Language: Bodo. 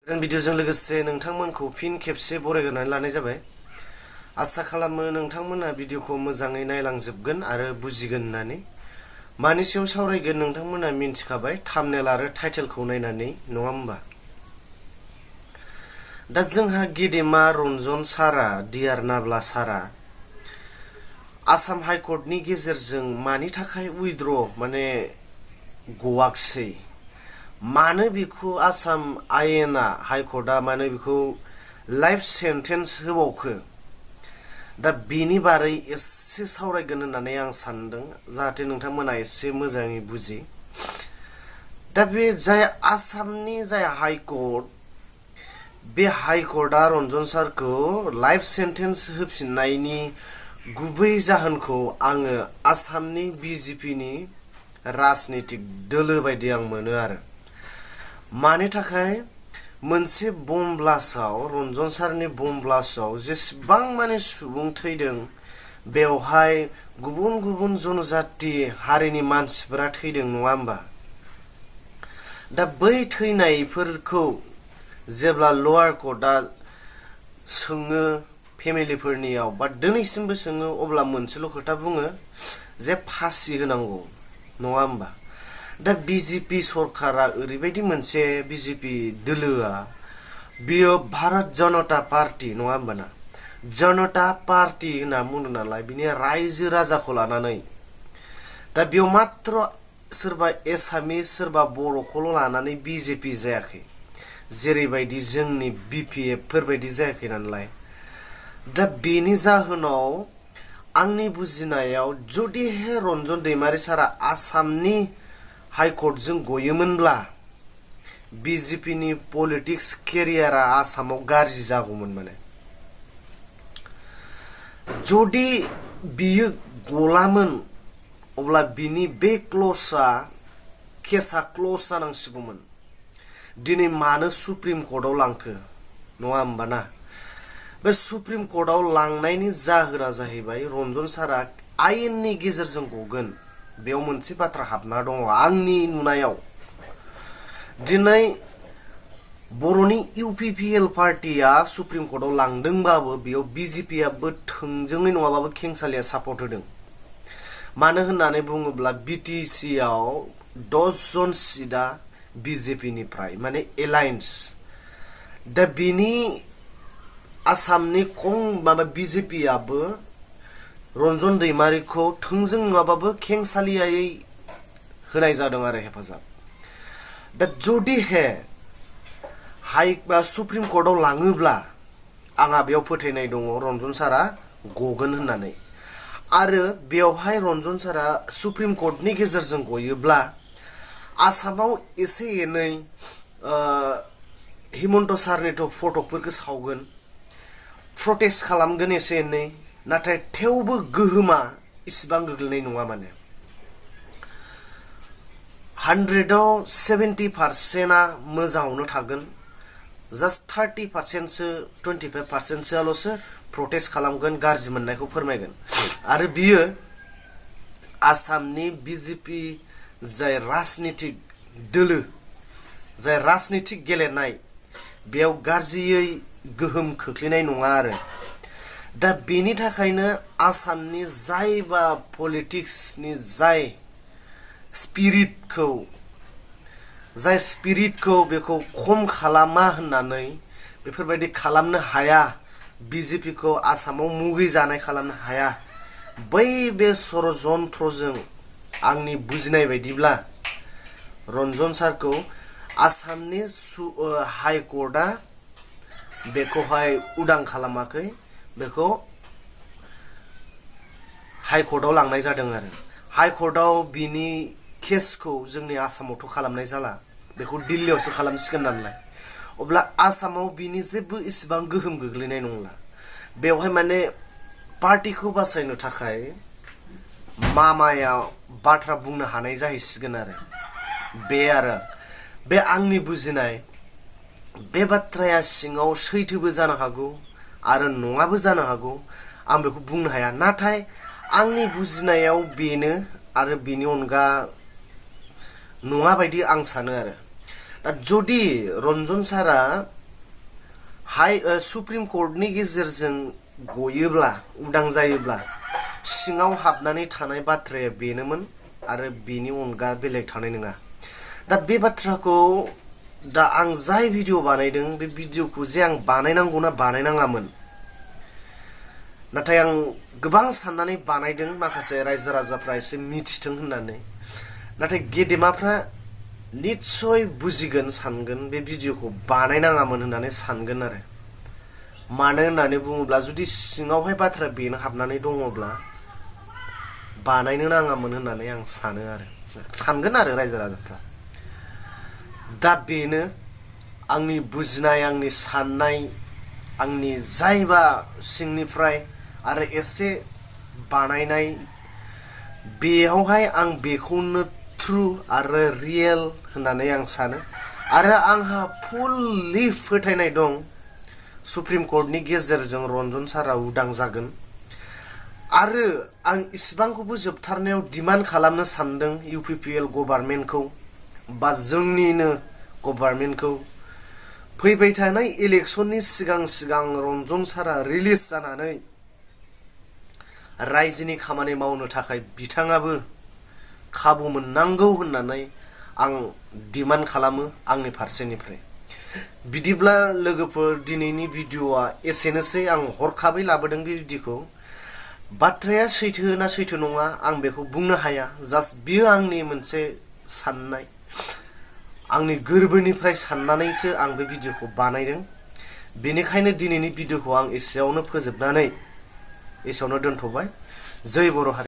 भिडिअजों लोगोसे नोंथांमोनखौ फिन खेबसे बरायग्रोनानै लानाय जाबाय। आसा खालामो नोंथांमोना भिडिअखौ मोजाङै नायलांजोबगोन आरो बुजिगोन होननानै। मानि सायाव सावरायगोन नोंथांमोना मिन्थिखाबाय थाम्बनेल आरो टाइटेलखौ नायनानै, नङा होमबा? दा जोंहा गेदेमा रनजन सारा डियार नाब्ला सारा आसाम हाइकर्टनि गेजेरजों मानि थाखाय उइद्र माने गवाखसै, मानो बेखौ आसाम आयेना हाइकर्टआ मानो बेखौ लाइफ सेन्टेन्स होबावखो, दा बेनि बारै एसे सावरायगोन होननानै आं सानदों, जाहाथे नोंथांमोना एसे मोजाङै बुजि। दा बे जाय आसामनि जाय हाइकर्ट, बे हाइकर्टआ रनजन सारखौ लाइफ सेन्टेन्स होफिननायनि गुबै जाहोनखौ आङो आसामनि बिजेपिनि राजनितिक दोलो बायदि आं मोनो आरो। मानि थाखाय मोनसे बम ब्लास्टआव, रनजन सारनि बम ब्लास्टआव जेसेबां माने सुबुं थैदों, बेवहाय गुबुन गुबुन जनजाति हारिनि मानसिफोरा थैदों, नङा होमबा? दा बै थैनायफोरखौ जेब्ला लवार कर्टआ सोङो फेमिलिफोरनियाव, बा दिनैसिमबो सोङो, अब्ला मोनसेल' खोथा बुङो जे फासि होनांगौ, नङा होमबा? दा बिजेपि सरकारा ओरैबायदि मोनसे बिजेपि दोलोआ, बियो भारत जनता पार्टी, नङा होमबा ना? जनता पार्टी होनना बुंदों नालाय, बिनि रायजो राजाखौ लानानै, दा बेयाव मात्र सोरबा एसामिस सोरबा बर'खौल' लानानै बिजेपि जायाखै, जेरैबायदि जोंनि बिपिएफ फोरबायदि जायाखै नालाय। दा बेनि जाहोनाव आंनि बुजिनायाव जुदिहे रनजन दैमारि सारा आसामनि हाइकर्टजों गयोमोनब्ला बिजेपिनि पलिटिक्स केरियारा आसामाव गाज्रि जागौमोन। माने जुदि बियो गलामोन, अब्ला बिनि बे केसा क्ल'ज जानांसिगौमोन। दिनै मानो सुप्रिम कर्टआव लांखो, नङा होमबा ना? बे सुप्रिम कर्टआव लांनायनि जाहोना जाहैबाय रनजन सारा आयेननि गेजेरजों गगोन, बेयाव मोनसे बाथ्रा हाबना दङ आंनि नुनायाव। दिनै बर'नि इउपिपिएल पार्टिया सुप्रिम कर्टआव लांदोंबाबो बेयाव बिजेपियाबो थोंजोङै नङाबाबो खेंसालिया सापर्ट होदों। मानो होननानै बुङोब्ला बिटिसिआव 10 जन सिटआ बिजेपिनिफ्राय माने एलायन्स। दा बेनि आसामनि बिजेपियाबो रनजन दैमारिखौ थोंजों नङाबाबो खेंसालियायै होनाय जादों आरो हेफाजाब। दा जुदिहे सुप्रिम कर्टआव लाङोब्ला आंहा बेयाव फोथायनाय दङ रनजन सारा गगोन होननानै। आरो बेवहाय रनजन सारा सुप्रिम कर्टनि गेजेरजों गयोब्ला आसामाव एसे एनै हिमन्त सारनिथ' फटकफोरखौ सावगोन, प्रटेस्ट खालामगोन एसे एनै, नाथाय थेवबो गोहोमा इसिबां गोग्लैनाय नङा। माने 100आव 70%आ मोजाङावनो थागोन, जास्ट 30%सो 25%सोआल'सो प्रटेस्ट खालामगोन, गाज्रि मोननायखौ फोरमायगोन। आरो बियो आसामनि बिजेपि जाय राजनितिक दोलो, जाय राजनितिक गेलेनाय, बेयाव गाज्रियै गोहोम खोख्लैनाय नङा आरो। दा बेनि थाखायनो आसामनि जायबा पलिटिक्सनि जाय स्पिरिटखौ बेखौ खम खालामा होननानै, बेफोरबायदि खालामनो हाया, बिजेपिखौ आसामाव मुगैजानाय खालामनो हाया, बै बे षड़यन्त्रजों आंनि बुजिनाय बायदिब्ला रनजन सारखौ आसामनि हाइकर्टआ बेखौहाय उदां खालामाखै, बेखौ हाइकर्टआव लांनाय जादों आरो। हाइकर्टआव बिनि केसखौ जोंनि आसामावथ' खालामनाय जाला, बेखौ दिल्लीयावसो खालामसिगोन नालाय। अब्ला आसामाव बिनि जेबो इसिबां गोहोम गोग्लैनाय नंला। बेवहाय माने पार्टिखौ बासायनो थाखाय मामाया बाथ्रा बुंनो हानाय जाहैसिगोन आरो। बे आंनि बुजिनाय। बे बाथ्राया सिङाव सैथोबो जानो हागौ आरो नङाबो जानो हागौ, आं बेखौ बुंनो हाया। नाथाय आंनि बुजिनायाव बेनो, आरो बेनि अनगा नङा बायदि आं सानो आरो। दा जुदि रनजन सारा सुप्रिम कर्टनि गेजेरजों गयोब्ला उदां जायोब्ला सिङाव हाबनानै थानाय बाथ्राया बेनोमोन आरो बेनि अनगा बेलेग थानाय नङा। दा बे बाथ्राखौ दा आं जाय भिडिअ बानायदों बे भिडिअखौ जे आं बानायनांगौना बानायनाङामोन, नाथाय आं गोबां साननानै बानायदों माखासे रायजो राजाफ्रा एसे मिथिथों होननानै। नाथाय गेदेमाफ्रा निस्सय बुजिगोन, सानगोन बे भिडिअखौ बानायनाङामोन होननानै सानगोन आरो। मानो होननानै बुङोब्ला जुदि सिङावहाय बाथ्रा बेनो हाबनानै दङब्ला बानायनो नाङामोन होननानै आं सानगोन आरो रायजो राजाफ्रा। दा बेनो आंनि बुजिनाय, आंनि साननाय, आंनि जायबा सिंनिफ्राय आरो एसे बानायनाय, बेयावहाय आं बेखौनो ट्रु आरो रियेल होननानै आं सानो। आरो आंहा फुल्लि फोथायनाय दं सुप्रिम कर्टनि गेजेरजों रन्जन सारा उदां जागोन। आरो आं इसिबांखौबो जोबथारनायाव डिमान्ड खालामनो सानदों UPPL गभर्नमेन्टखौ बा जोंनिनो गभर्नमेन्टखौ, फैबाय थानाय इलेक्सननि सिगां सिगां रन्जन सारा रिलिज जानानै रायजोनि खामानि मावनो थाखाय बिथाङाबो खाबु मोननांगौ होननानै आं डिमान्ड खालामो आंनि फारसेनिफ्राय। बिदिब्ला लोगोफोर, दिनैनि भिडिअआ एसेनोसै। आं हरखाबै लाबोदों बे भिडिअखौ। बाथ्राया सैथो ना सैथो नङा आं बेखौ बुंनो हाया। जास्ट बियो आंनि मोनसे साननाय, आंनि गोरबोनिफ्राय साननानैसो आं बे भिडिअखौ बानायदों। बेनिखायनो दिनैनि भिडिअखौ आं एसेयावनो फोजोबनानै एसेयावनो दोनथ'बाय। जै बर' हारि।